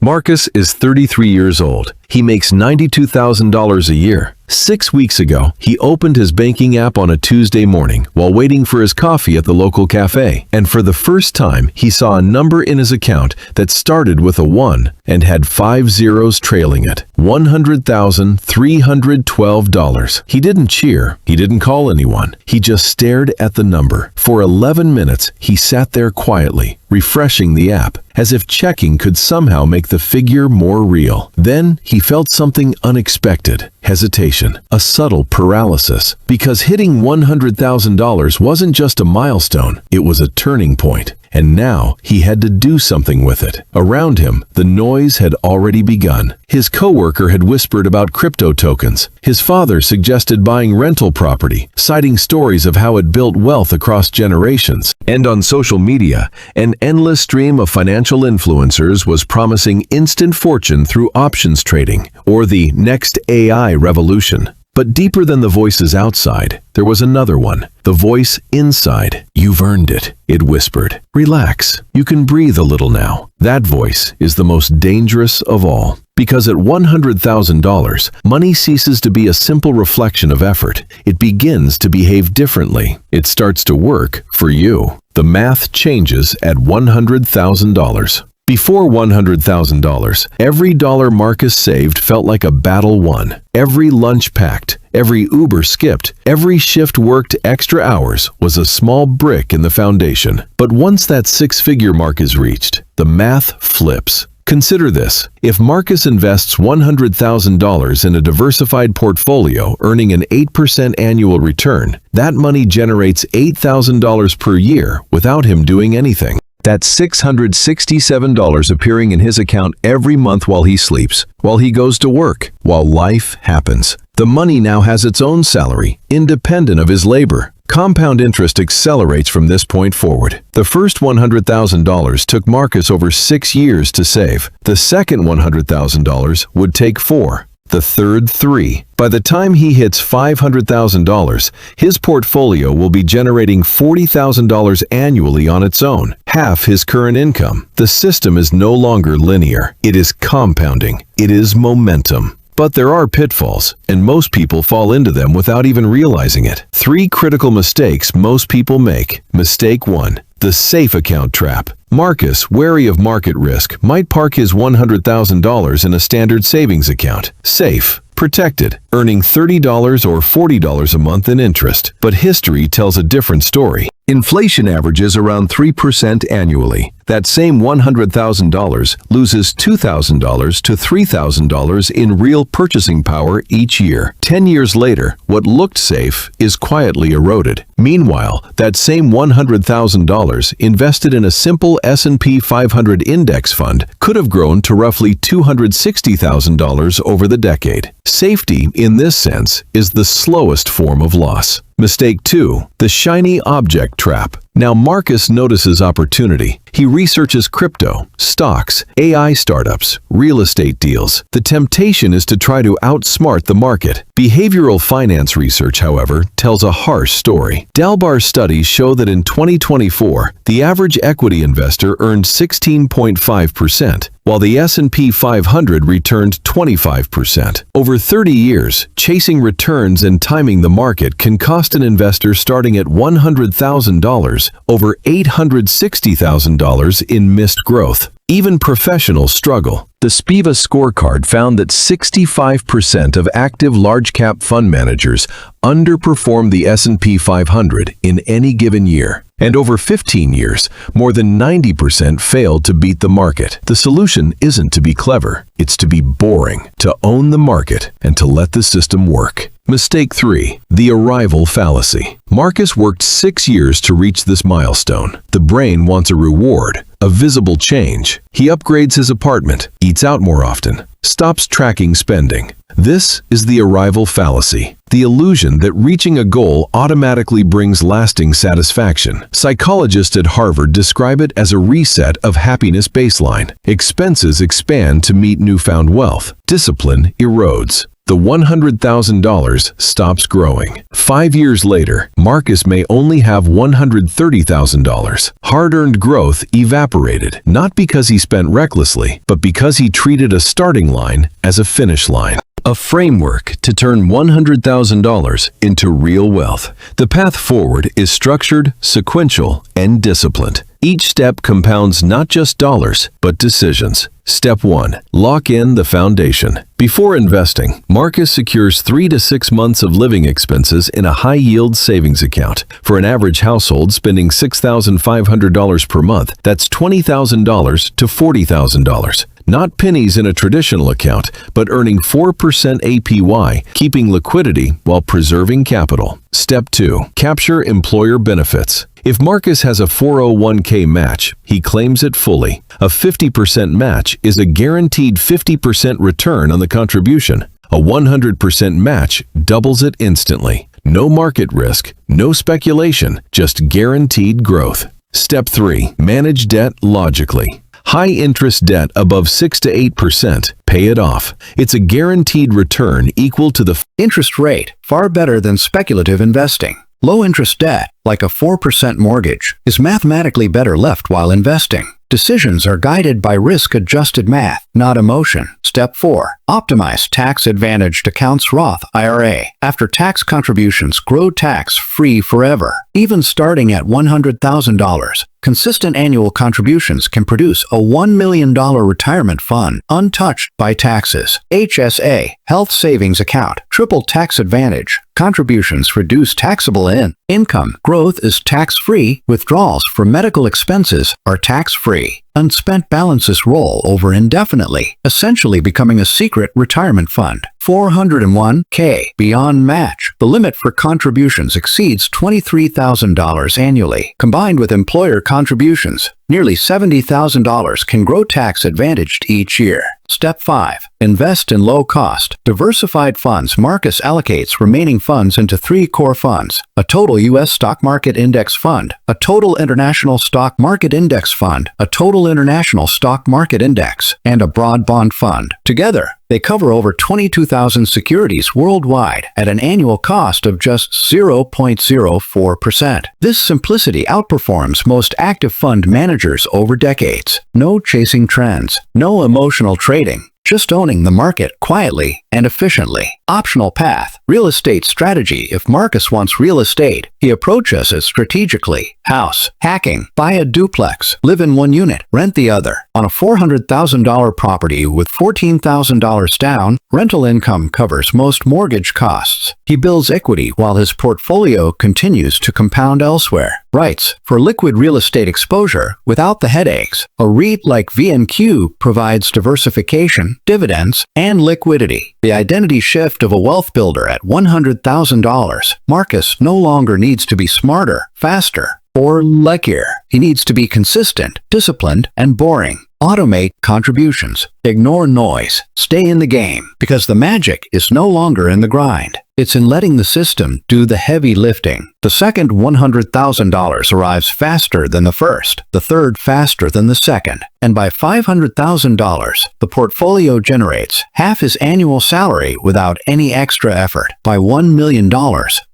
Marcus is 33 years old. He makes $92,000 a year. 6 weeks ago, he opened his banking app on a Tuesday morning while waiting for his coffee at the local cafe. And for the first time, he saw a number in his account that started with a 1 and had 5 zeros trailing it. $100,312. He didn't cheer. He didn't call anyone. He just stared at the number. For 11 minutes, he sat there quietly, refreshing the app, as if checking could somehow make the figure more real. Then he felt something unexpected. Hesitation, a subtle paralysis, because hitting $100,000 wasn't just a milestone, it was a turning point. And now he had to do something with it. Around him, the noise had already begun. His coworker had whispered about crypto tokens. His father suggested buying rental property, citing stories of how it built wealth across generations. And on social media, an endless stream of financial influencers was promising instant fortune through options trading, or the next AI revolution. But deeper than the voices outside, there was another one, the voice inside. "You've earned it," it whispered. "Relax, you can breathe a little now." That voice is the most dangerous of all. Because at $100,000, money ceases to be a simple reflection of effort. It begins to behave differently. It starts to work for you. The math changes at $100,000. Before $100,000, every dollar Marcus saved felt like a battle won. Every lunch packed, every Uber skipped, every shift worked extra hours was a small brick in the foundation. But once that six-figure mark is reached, the math flips. Consider this. If Marcus invests $100,000 in a diversified portfolio earning an 8% annual return, that money generates $8,000 per year without him doing anything. That's $667 appearing in his account every month while he sleeps, while he goes to work, while life happens. The money now has its own salary, independent of his labor. Compound interest accelerates from this point forward. The first $100,000 took Marcus over 6 years to save. The second $100,000 would take 4. The third 3. By the time he hits $500,000, his portfolio will be generating $40,000 annually on its own, half his current income. The system is no longer linear. It is compounding. It is momentum. But there are pitfalls, and most people fall into them without even realizing it. 3 critical mistakes most people make. Mistake 1. The safe account trap. Marcus, wary of market risk, might park his $100,000 in a standard savings account. Safe, protected, earning $30 or $40 a month in interest. But history tells a different story. Inflation averages around 3% annually. That same $100,000 loses $2,000 to $3,000 in real purchasing power each year. 10 years later, what looked safe is quietly eroded. Meanwhile, that same $100,000 invested in a simple S&P 500 index fund could have grown to roughly $260,000 over the decade. Safety, in this sense, is the slowest form of loss. Mistake 2. The shiny object trap. Now Marcus notices opportunity. He researches crypto, stocks, AI startups, real estate deals. The temptation is to try to outsmart the market. Behavioral finance research, however, tells a harsh story. Dalbar's studies show that in 2024, the average equity investor earned 16.5%, while the S&P 500 returned 25%. Over 30 years, chasing returns and timing the market can cost an investor starting at $100,000 over $860,000 in missed growth. Even professionals struggle. The Spiva scorecard found that 65% of active large-cap fund managers underperform the S&P 500 in any given year. And over 15 years, more than 90% failed to beat the market. The solution isn't to be clever, it's to be boring, to own the market, and to let the system work. Mistake 3. The arrival fallacy. Marcus worked 6 years to reach this milestone. The brain wants a reward, a visible change. He upgrades his apartment, eats out more often, stops tracking spending. This is the arrival fallacy, the illusion that reaching a goal automatically brings lasting satisfaction. Psychologists at Harvard describe it as a reset of happiness baseline. Expenses expand to meet newfound wealth. Discipline erodes. the $100,000 stops growing. 5 years later, Marcus may only have $130,000. Hard-earned growth evaporated, not because he spent recklessly, but because he treated a starting line as a finish line. A framework to turn $100,000 into real wealth. The path forward is structured, sequential, and disciplined. Each step compounds not just dollars, but decisions. Step 1. Lock in the foundation. Before investing, Marcus secures 3 to 6 months of living expenses in a high-yield savings account. For an average household spending $6,500 per month, that's $20,000 to $40,000. Not pennies in a traditional account, but earning 4% APY, keeping liquidity while preserving capital. Step 2. Capture employer benefits. If Marcus has a 401k match, he claims it fully. A 50% match is a guaranteed 50% return on the contribution. A 100% match doubles it instantly. No market risk, no speculation, just guaranteed growth. Step 3. Manage debt logically. High-interest debt above 6 to 8%, pay it off. It's a guaranteed return equal to the interest rate, far better than speculative investing. Low-interest debt, like a 4% mortgage, is mathematically better left while investing. Decisions are guided by risk-adjusted math, not emotion. Step 4. Optimize tax-advantaged accounts. Roth IRA. After-tax contributions grow tax-free forever. Even starting at $100,000, consistent annual contributions can produce a $1 million retirement fund untouched by taxes. HSA, Health Savings Account. Triple tax advantage. Contributions reduce taxable income. Growth is tax-free. Withdrawals for medical expenses are tax-free. Unspent balances roll over indefinitely, essentially becoming a secret retirement fund. 401k beyond match. The limit for contributions exceeds $23,000 annually. Combined with employer contributions, nearly $70,000 can grow tax-advantaged each year. Step 5. Invest in low-cost, diversified funds. Marcus allocates remaining funds into 3 core funds: a total U.S. stock market index fund, a total international stock market index fund, a total international stock market index, and a broad bond fund. Together, they cover over 22,000 securities worldwide at an annual cost of just 0.04%. This simplicity outperforms most active fund managers over decades. No chasing trends, no emotional trading, just owning the market quietly and efficiently. Optional path. Real estate strategy. If Marcus wants real estate, he approaches it strategically. House hacking. Buy a duplex, live in one unit, rent the other. On a $400,000 property with $14,000 down, rental income covers most mortgage costs. He builds equity while his portfolio continues to compound elsewhere. Rights. For liquid real estate exposure without the headaches. A REIT like VNQ provides diversification, dividends, and liquidity. The identity shift of a wealth builder at $100,000. Marcus no longer needs to be smarter, faster, or luckier. He needs to be consistent, disciplined, and boring. Automate contributions. Ignore noise. Stay in the game, because the magic is no longer in the grind. It's in letting the system do the heavy lifting. The second $100,000 arrives faster than the first, the third faster than the second, and by $500,000, the portfolio generates half his annual salary without any extra effort. By $1 million,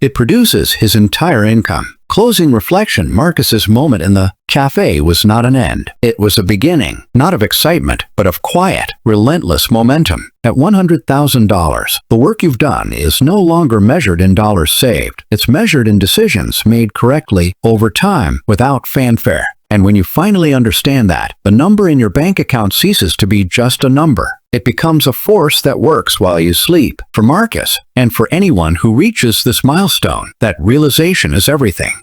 it produces his entire income. Closing reflection. Marcus's moment in the cafe was not an end. It was a beginning, not of excitement, but of quiet, relentless momentum. At $100,000, the work you've done is no longer measured in dollars saved. It's measured in decisions made correctly over time without fanfare. And when you finally understand that, the number in your bank account ceases to be just a number. It becomes a force that works while you sleep. For Marcus, and for anyone who reaches this milestone, that realization is everything.